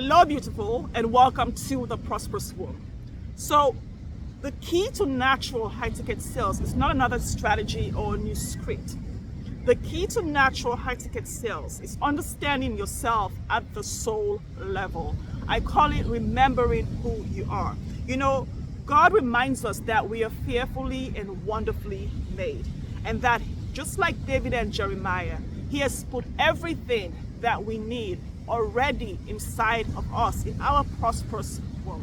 Hello, beautiful, and welcome to the Prosperous Womb. So, the key to natural high-ticket sales is not another strategy or a new script. The key to natural high-ticket sales is understanding yourself at the soul level. I call it remembering who you are. You know, God reminds us that we are fearfully and wonderfully made, and that just like David and Jeremiah, He has put everything that we need already inside of us, in our prosperous world.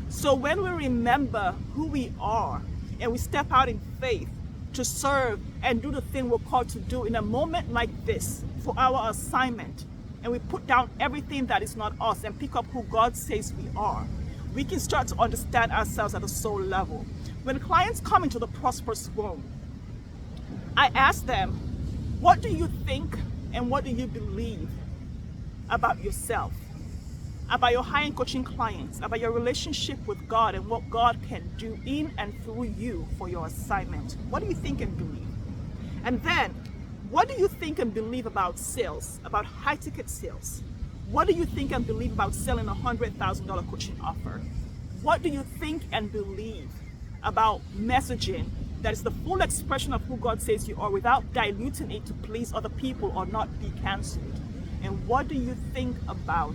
So when we remember who we are and we step out in faith to serve and do the thing we're called to do in a moment like this for our assignment, and we put down everything that is not us and pick up who God says we are, we can start to understand ourselves at a soul level. When clients come into the prosperous womb, I ask them, what do you think and what do you believe about yourself, about your high-end coaching clients, about your relationship with God and what God can do in and through you for your assignment? What do you think and believe? And then, what do you think and believe about sales, about high-ticket sales? What do you think and believe about selling a $100,000 coaching offer? What do you think and believe about messaging that is the full expression of who God says you are without diluting it to please other people or not be canceled? And what do you think about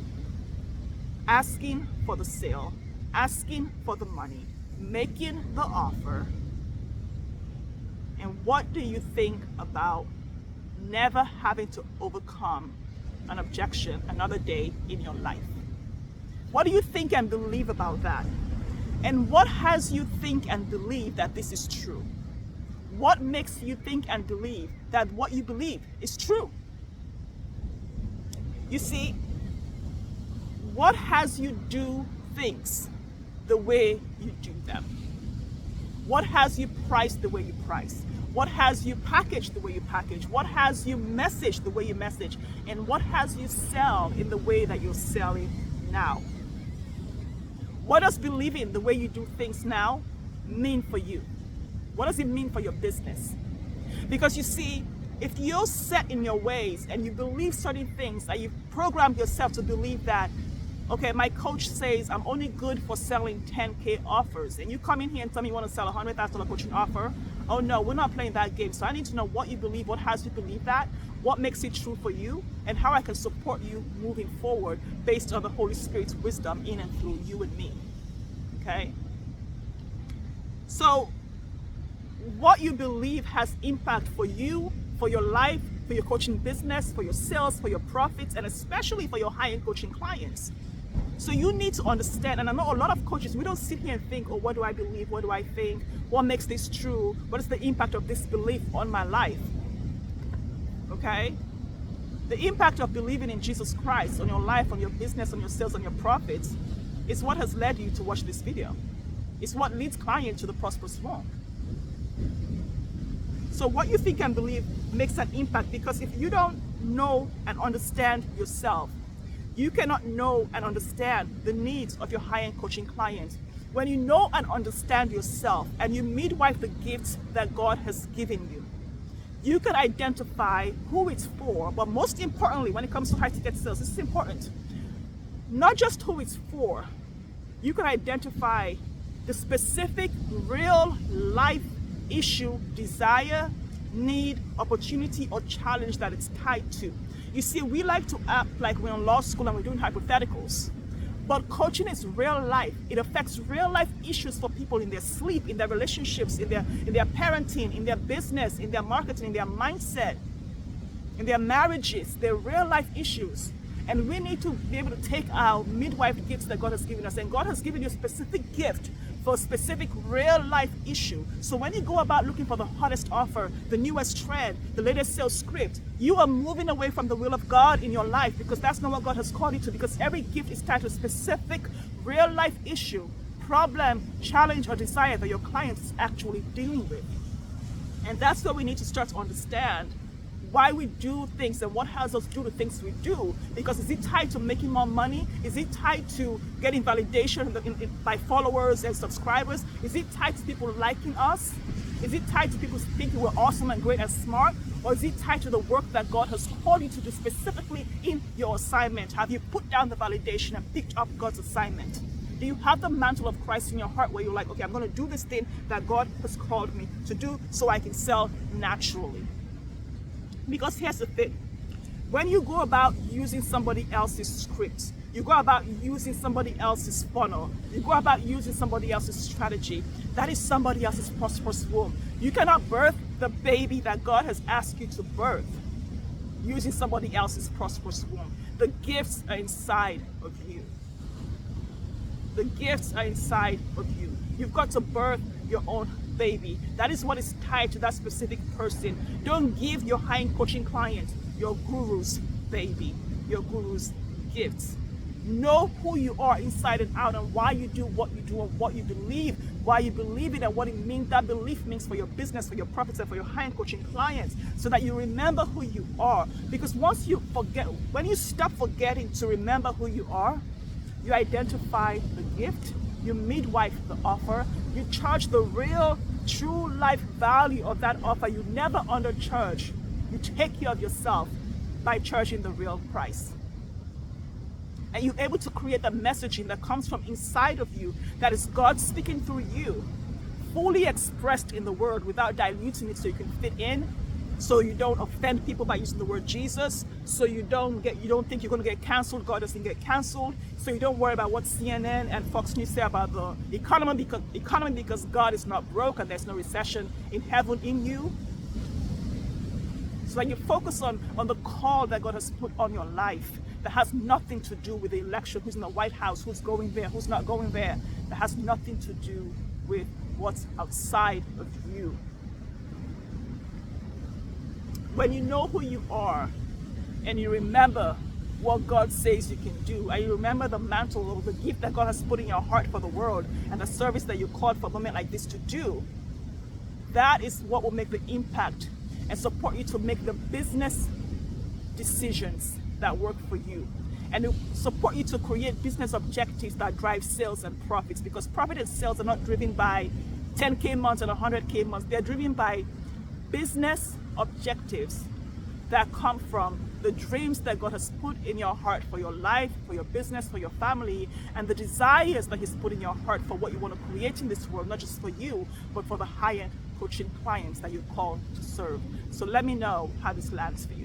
asking for the sale, asking for the money, making the offer? And what do you think about never having to overcome an objection another day in your life? What do you think and believe about that? And what has you think and believe that this is true? What makes you think and believe that what you believe is true? You see, what has you do things the way you do them? What has you price the way you price? What has you package the way you package? What has you message the way you message? And what has you sell in the way that you're selling now? What does believing the way you do things now mean for you? What does it mean for your business? Because you see, if you're set in your ways and you believe certain things, that you've programmed yourself to believe that, okay, my coach says I'm only good for selling 10K offers, and you come in here and tell me you want to sell a $100,000 coaching offer, oh no, we're not playing that game. So I need to know what you believe, what has you believe that, what makes it true for you, and how I can support you moving forward based on the Holy Spirit's wisdom in and through you and me, okay? So what you believe has impact for you, for your life, for your coaching business, for your sales, for your profits, and especially for your high-end coaching clients. So you need to understand, and I know a lot of coaches, we don't sit here and think, oh, what do I believe? What do I think? What makes this true? What is the impact of this belief on my life? Okay? The impact of believing in Jesus Christ on your life, on your business, on your sales, on your profits is what has led you to watch this video. It's what leads clients to the prosperous womb. So what you think and believe makes an impact, because if you don't know and understand yourself, you cannot know and understand the needs of your high-end coaching clients. When you know and understand yourself and you midwife the gifts that God has given you, you can identify who it's for, but most importantly, when it comes to high-ticket sales, this is important. Not just who it's for, you can identify the specific real life issue, desire, need, opportunity, or challenge that it's tied to. You see, we like to act like we're in law school and we're doing hypotheticals, but coaching is real life. It affects real life issues for people in their sleep, in their relationships, in their parenting, in their business, in their marketing, in their mindset, in their marriages. They're real life issues. And we need to be able to take our midwife gifts that God has given us, and God has given you a specific gift for a specific real life issue. So when you go about looking for the hottest offer, the newest trend, the latest sales script, you are moving away from the will of God in your life, because that's not what God has called you to, because every gift is tied to a specific real life issue, problem, challenge, or desire that your client is actually dealing with. And that's where we need to start to understand why we do things and what has us do the things we do. Because is it tied to making more money? Is it tied to getting validation by followers and subscribers? Is it tied to people liking us? Is it tied to people thinking we're awesome and great and smart? Or is it tied to the work that God has called you to do specifically in your assignment? Have you put down the validation and picked up God's assignment? Do you have the mantle of Christ in your heart where you're like, okay, I'm going to do this thing that God has called me to do so I can sell naturally? Because here's the thing. When you go about using somebody else's script, you go about using somebody else's funnel, you go about using somebody else's strategy, that is somebody else's prosperous womb. You cannot birth the baby that God has asked you to birth using somebody else's prosperous womb. The gifts are inside of you. The gifts are inside of you. You've got to birth your own baby. That is what is tied to that specific person. Don't give your high-end coaching client your guru's baby, your guru's gifts. Know who you are inside and out and why you do what you do and what you believe, why you believe it and what it means, that belief means for your business, for your profits, and for your high-end coaching clients, so that you remember who you are. Because once you forget, when you stop forgetting to remember who you are, you identify the gift, you midwife the offer, you charge the real, true life value of that offer. You never undercharge. You take care of yourself by charging the real price. And you're able to create the messaging that comes from inside of you, that is God speaking through you, fully expressed in the word without diluting it so you can fit in, so you don't offend people by using the word Jesus, so you don't think you're going to get canceled. God doesn't get canceled. So you don't worry about what CNN and Fox News say about the economy because God is not broke and there's no recession in heaven in you. So that you focus on the call that God has put on your life, that has nothing to do with the election, who's in the White House, who's going there, who's not going there. That has nothing to do with what's outside of you. When you know who you are and you remember what God says you can do, and you remember the mantle or the gift that God has put in your heart for the world and the service that you called for a moment like this to do, that is what will make the impact and support you to make the business decisions that work for you, and to support you to create business objectives that drive sales and profits. Because profit and sales are not driven by 10K months and 100K months. They're driven by business objectives that come from the dreams that God has put in your heart for your life, for your business, for your family, and the desires that He's put in your heart for what you want to create in this world, not just for you, but for the high-end coaching clients that you're called to serve. So let me know how this lands for you.